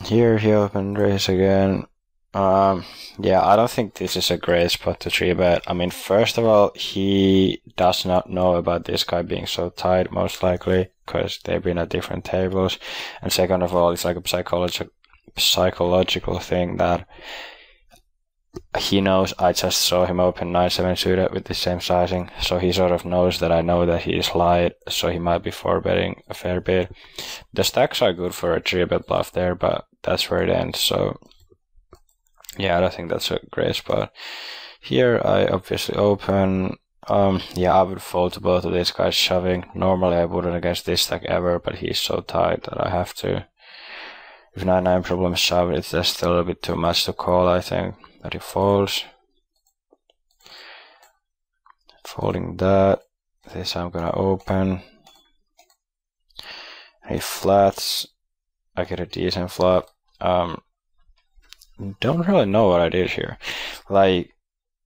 Here he opened raise again. Yeah, I don't think this is a great spot to 3-bet. I mean, first of all, he does not know about this guy being so tight, most likely, because they've been at different tables. And second of all, it's like a psychological thing that he knows I just saw him open 9-7 suited with the same sizing, so he sort of knows that I know that he is light, so he might be 4-betting a fair bit. The stacks are good for a 3-bet bluff there, but that's where it ends, so yeah, I don't think that's a great spot. Here I obviously open. Yeah, I would fold to both of these guys shoving. Normally I wouldn't against this stack ever, but he's so tight that I have to. If 9-9 problem shove, it's just a little bit too much to call, I think. But he folds. Folding that. This I'm gonna open. He flats. I get a decent flop. Don't really know what I did here. Like,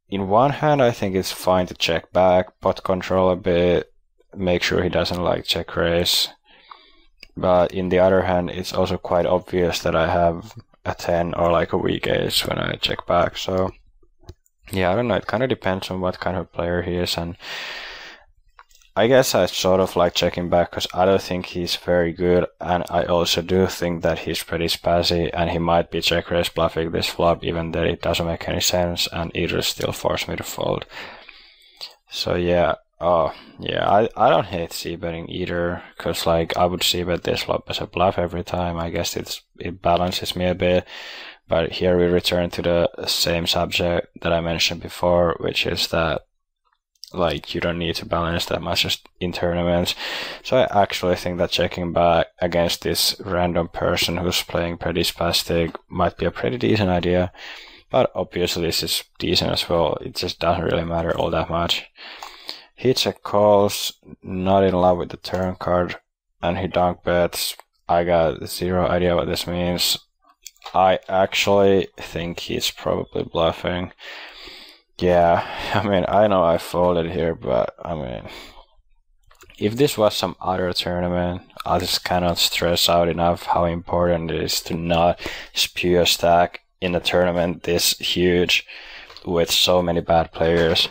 in one hand, I think it's fine to check back, pot control a bit, make sure he doesn't like check raise. But in the other hand, it's also quite obvious that I have a 10 or like a weak ace when I check back. So, yeah, I don't know. It kind of depends on what kind of player he is, and I guess I sort of like checking back because I don't think he's very good, and I also do think that he's pretty spazzy, and he might be check raise bluffing this flop, even though it doesn't make any sense, and either still force me to fold. So yeah, I don't hate c-betting either, because like I would c-bet this flop as a bluff every time. I guess it balances me a bit, but here we return to the same subject that I mentioned before, which is that like you don't need to balance that much just in tournaments. So I actually think that checking back against this random person who's playing pretty spastic might be a pretty decent idea, but obviously this is decent as well. It just doesn't really matter all that much. He check calls, not in love with the turn card, and he dunk bets. I got zero idea what this means. I actually think he's probably bluffing. Yeah, I mean, I know I folded here, but I mean, if this was some other tournament, I just cannot stress out enough how important it is to not spew a stack in a tournament this huge with so many bad players.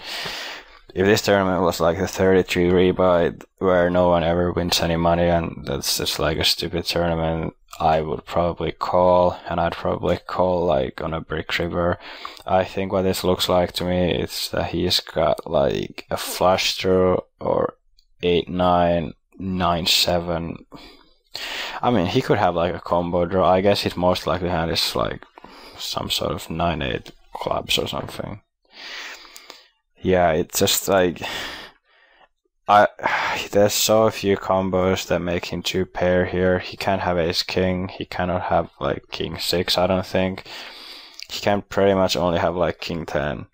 If this tournament was like a 33 rebuy where no one ever wins any money and that's just like a stupid tournament, I would probably call, and I'd probably call like on a brick river. I think what this looks like to me is that he's got like a flush draw or 8-9, 9-7. I mean, he could have like a combo draw. I guess his most likely hand is like some sort of 9-8 clubs or something. Yeah, it's just like there's so few combos that make him 2-pair here. He can't have ace king. He cannot have like king 6, I don't think. He can pretty much only have like king 10.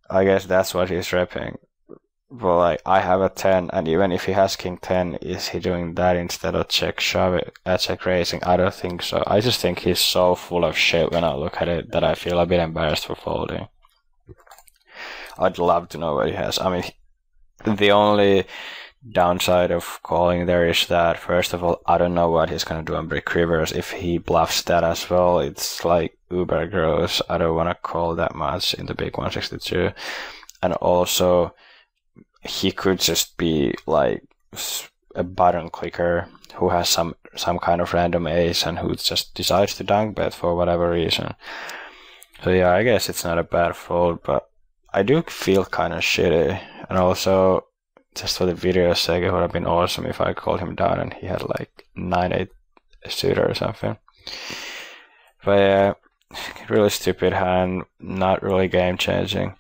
I guess that's what he's repping. But like I have a 10, and even if he has king 10, is he doing that instead of check raising? I don't think so. I just think he's so full of shit when I look at it that I feel a bit embarrassed for folding. I'd love to know what he has. I mean, the only downside of calling there is that, first of all, I don't know what he's going to do on brick rivers. If he bluffs that as well, it's like uber gross. I don't want to call that much in the big 162. And also, he could just be like a button clicker who has some kind of random ace and who just decides to dunk bet for whatever reason. So yeah, I guess it's not a bad fold, but I do feel kind of shitty, and also just for the video's sake, it would have been awesome if I called him down and he had like 9-8 suitor or something. But yeah, really stupid hand, not really game changing.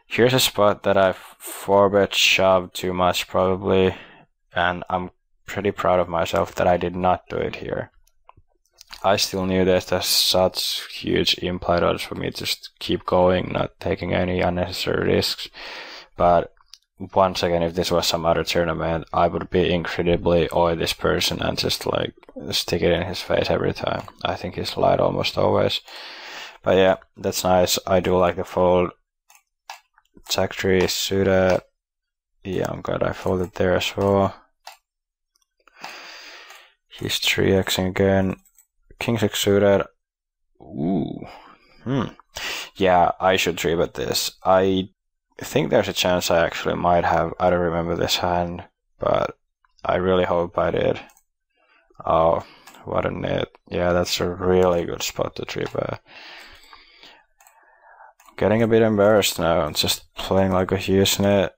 Here's a spot that I 4-bet shoved too much probably, and I'm pretty proud of myself that I did not do it here. I still knew there's such huge implied odds for me to just keep going, not taking any unnecessary risks. But once again, if this was some other tournament, I would be incredibly owe this person and just like stick it in his face every time. I think he's lied almost always. But yeah, that's nice. I do like the fold. Jack 3 is suited. Yeah, I'm glad I folded there as well. He's 3xing again. King 6 suited. Ooh. Yeah, I should 3-bet this. I think there's a chance I actually might have. I don't remember this hand, but I really hope I did. Oh, what a nit. Yeah, that's a really good spot to 3-bet. Getting a bit embarrassed now. I'm just playing like a huge nit.